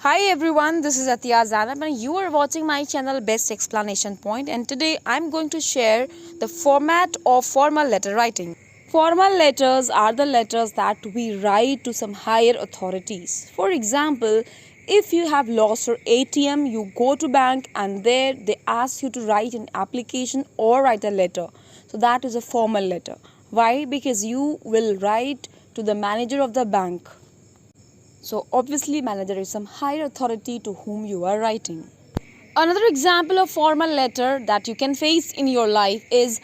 Hi everyone, this is Atiya Zanab and you are watching my channel Best Explanation Point, and today I'm going to share the format of formal letter writing. Formal letters are the letters that we write to some higher authorities. For example, if you have lost your ATM, you go to bank and there they ask you to write an application or write a letter. So that is a formal letter. Why? Because you will write to the manager of the bank. So obviously manager is some higher authority to whom you are writing. Another example of formal letter that you can face in your life is,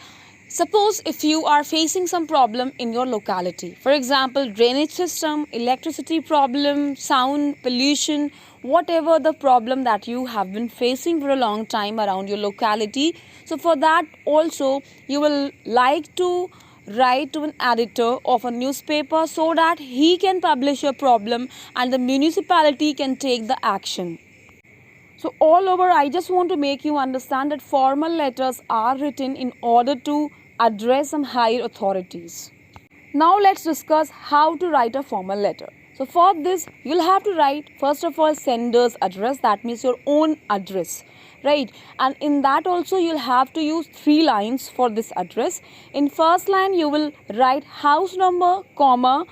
suppose if you are facing some problem in your locality. For example, drainage system, electricity problem, sound, pollution, whatever the problem that you have been facing for a long time around your locality. So for that also you will like to write to an editor of a newspaper so that he can publish your problem and the municipality can take the action. So all over, I just want to make you understand that formal letters are written in order to address some higher authorities. Now let's discuss how to write a formal letter. So for this, you'll have to write first of all sender's address, that means your own address, right? And in that also you'll have to use 3 lines for this address. In first line you will write house number, comma,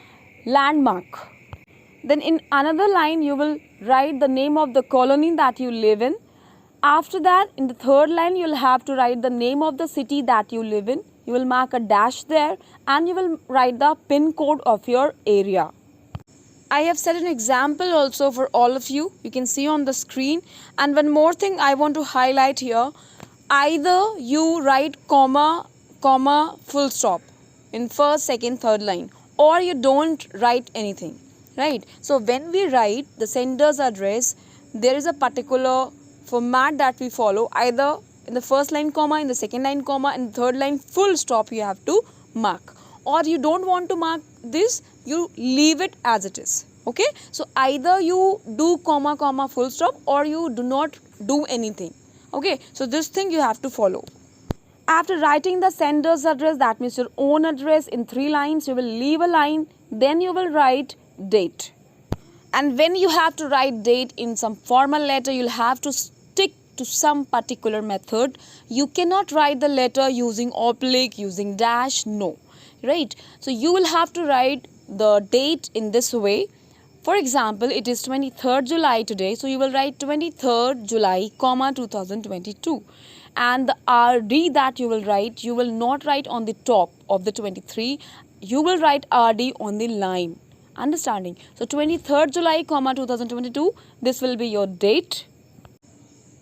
landmark. Then in another line you will write the name of the colony that you live in. After that, in the third line you will have to write the name of the city that you live in. You will mark a dash there and you will write the pin code of your area. I have set an example also for all of you. You can see on the screen. And one more thing I want to highlight here. Either you write comma, full stop in first, second, third line, or you don't write anything. Right? So when we write the sender's address, there is a particular format that we follow. Either in the first line comma, in the second line comma, and the third line full stop you have to mark. Or you don't want to mark this, you leave it as it is. Okay? So either you do comma, full stop, or you do not do anything. Okay? So this thing you have to follow. After writing the sender's address, that means your own address, in 3 lines, you will leave a line. Then you will write date. And when you have to write date in some formal letter, you'll have to stick to some particular method. You cannot write the letter using oblique, using dash, no. Right? So you will have to write the date in this way. For example, it is 23rd July today, so you will write 23rd July, comma 2022. And the RD that you will write, you will not write on the top of the 23, you will write RD on the line. Understanding? So 23rd July, comma 2022, this will be your date.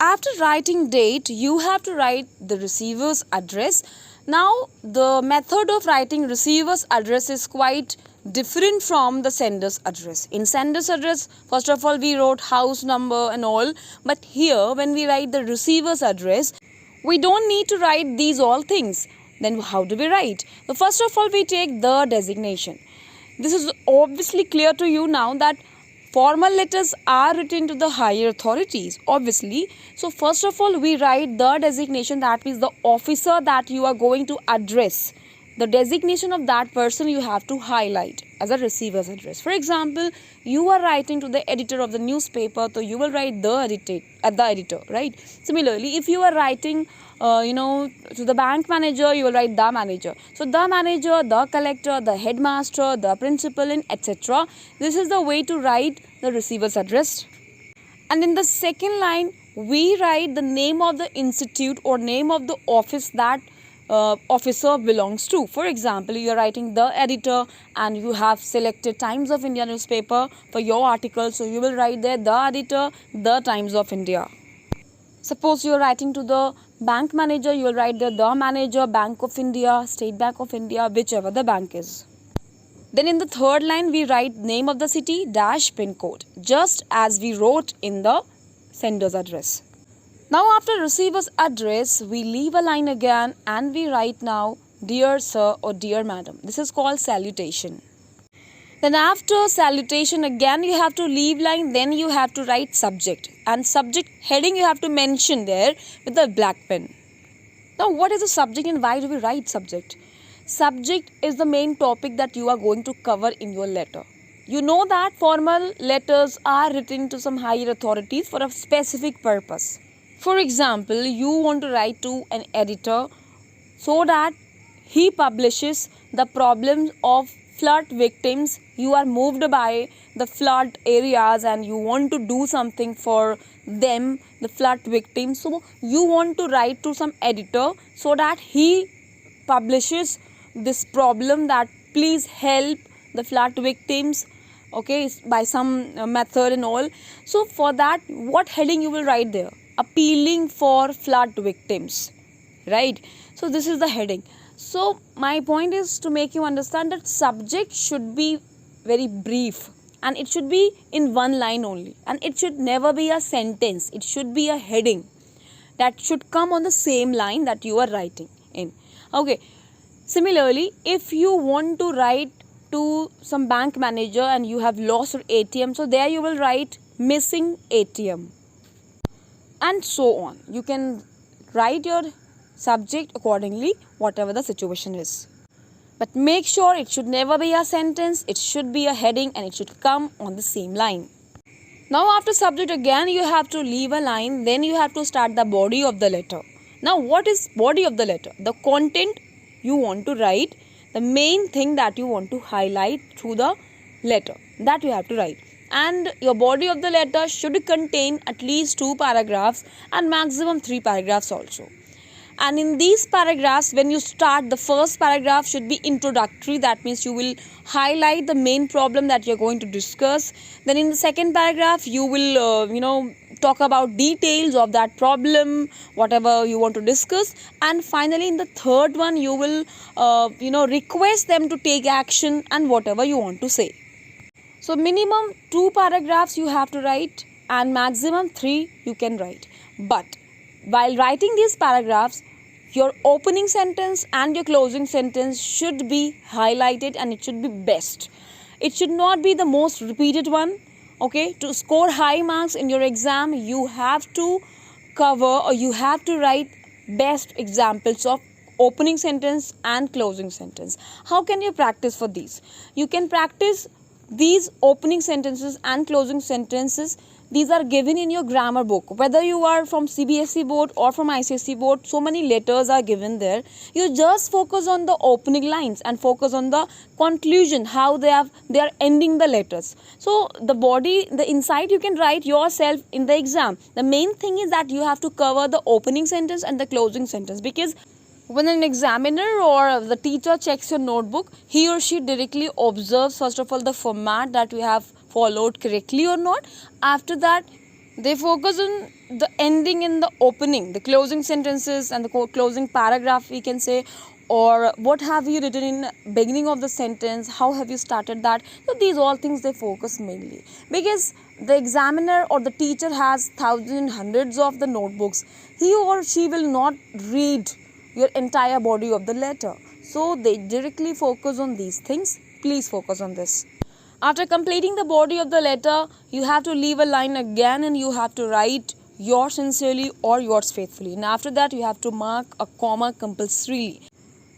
After writing date, you have to write the receiver's address. Now, the method of writing receiver's address is quite different from the sender's address. In sender's address, first of all, we wrote house number and all. But here, when we write the receiver's address, we don't need to write these all things. Then how do we write? So first of all, we take the designation. This is obviously clear to you now that formal letters are written to the higher authorities, obviously. So first of all, we write the designation, that means the officer that you are going to address. The designation of that person you have to highlight as a receiver's address. For example, you are writing to the editor of the newspaper, so you will write the editor, right? Similarly, if you are writing to the bank manager, you will write the manager. So the manager, the collector, the headmaster, the principal, and etc. This is the way to write the receiver's address. And in the second line, we write the name of the institute or name of the office that officer belongs to. For example, you are writing the editor and you have selected Times of India newspaper for your article. So you will write there the editor, the Times of India. Suppose you are writing to the bank manager, you will write there the manager, Bank of India, State Bank of India, whichever the bank is. Then in the third line, we write name of the city dash pin code, just as we wrote in the sender's address. Now after receiver's address, we leave a line again and we write now dear sir or dear madam. This is called salutation. Then after salutation again you have to leave line, then you have to write subject. And subject heading you have to mention there with a black pen. Now what is the subject and why do we write subject? Subject is the main topic that you are going to cover in your letter. You know that formal letters are written to some higher authorities for a specific purpose. For example, you want to write to an editor so that he publishes the problems of flood victims. You are moved by the flood areas and you want to do something for them, the flood victims. So you want to write to some editor so that he publishes this problem, that please help the flood victims, okay, by some method and all. So for that, what heading you will write there? Appealing for flood victims, right? So this is the heading. So my point is to make you understand that subject should be very brief and it should be in one line only, and it should never be a sentence. It should be a heading that should come on the same line that you are writing in. Okay, similarly, if you want to write to some bank manager and you have lost your ATM, so there you will write missing ATM, and so on. You can write your subject accordingly, whatever the situation is. But make sure it should never be a sentence, it should be a heading and it should come on the same line. Now after subject again you have to leave a line, then you have to start the body of the letter. Now what is body of the letter? The content you want to write, the main thing that you want to highlight through the letter, that you have to write. And your body of the letter should contain at least 2 paragraphs and maximum 3 paragraphs also. And in these paragraphs, when you start, the first paragraph should be introductory. That means you will highlight the main problem that you're going to discuss. Then in the second paragraph, you will, talk about details of that problem, whatever you want to discuss. And finally, in the third one, you will, request them to take action and whatever you want to say. So minimum 2 paragraphs you have to write and maximum 3 you can write. But while writing these paragraphs, your opening sentence and your closing sentence should be highlighted and it should be best. It should not be the most repeated one. Okay, to score high marks in your exam, you have to cover or you have to write best examples of opening sentence and closing sentence. How can you practice for these? You can practice these opening sentences and closing sentences. These are given in your grammar book. Whether you are from CBSE board or from ICSE board, so many letters are given there. You just focus on the opening lines and focus on the conclusion, how they are ending the letters. So the body, the inside you can write yourself in the exam. The main thing is that you have to cover the opening sentence and the closing sentence, because when an examiner or the teacher checks your notebook, he or she directly observes first of all the format that you have followed correctly or not. After that, they focus on the ending in the opening, the closing sentences and the closing paragraph, we can say, or what have you written in beginning of the sentence, how have you started that. So these all things they focus mainly, because the examiner or the teacher has thousands, hundreds of the notebooks. He or she will not read your entire body of the letter, so they directly focus on these things. Please focus on this. After completing the body of the letter, you have to leave a line again and you have to write yours sincerely or yours faithfully. And after that, you have to mark a comma compulsorily.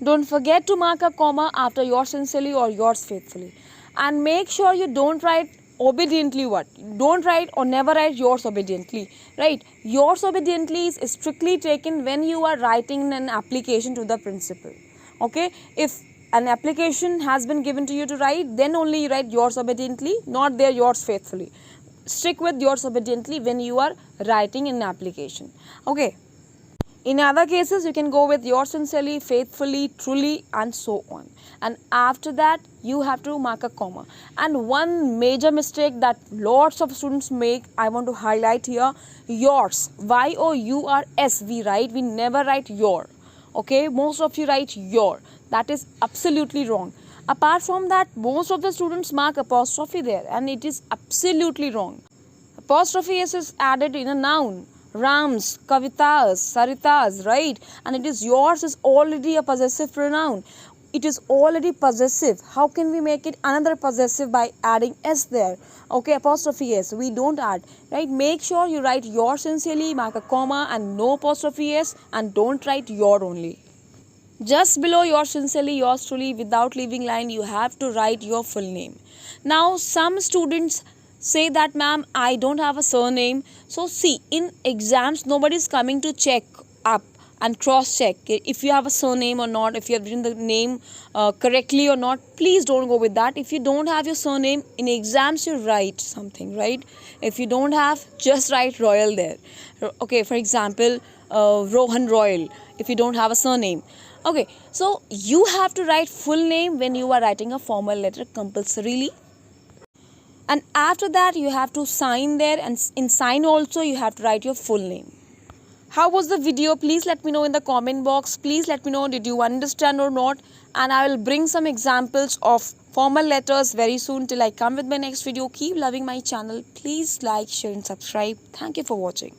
Don't forget to mark a comma after yours sincerely or yours faithfully. And make sure you don't write obediently what? Don't write or never write yours obediently, right? Yours obediently is strictly taken when you are writing an application to the principal. Okay? If an application has been given to you to write, then only you write yours obediently, not there yours faithfully. Stick with yours obediently when you are writing an application. Okay. In other cases, you can go with yours sincerely, faithfully, truly, and so on. And after that, you have to mark a comma. And one major mistake that lots of students make, I want to highlight here, yours. Y-O-U-R-S we write, we never write your. Okay, most of you write your. That is absolutely wrong. Apart from that, most of the students mark apostrophe there, and it is absolutely wrong. Apostrophe S is added in a noun. Rams, Kavitas, Saritas, right? And it is yours is already a possessive pronoun. It is already possessive. How can we make it another possessive by adding S there? Okay, apostrophe S, we don't add, right? Make sure you write your sincerely, mark a comma and no apostrophe S, and don't write your only. Just below your sincerely yours truly without leaving line, you have to write your full name. Now some students say that ma'am, I don't have a surname. So see, in exams nobody is coming to check up and cross check if you have a surname or not, if you have written the name correctly or not. Please don't go with that. If you don't have your surname in exams, you write something, right? If you don't have, just write Royal there. Okay, for example, Rohan Royal, if you don't have a surname. Okay, so you have to write full name when you are writing a formal letter compulsorily. And after that you have to sign there, and in sign also you have to write your full name. How was the video? Please let me know in the comment box. Please let me know, did you understand or not? And I will bring some examples of formal letters very soon. Till I come with my next video, keep loving my channel. Please like, share and subscribe. Thank you for watching.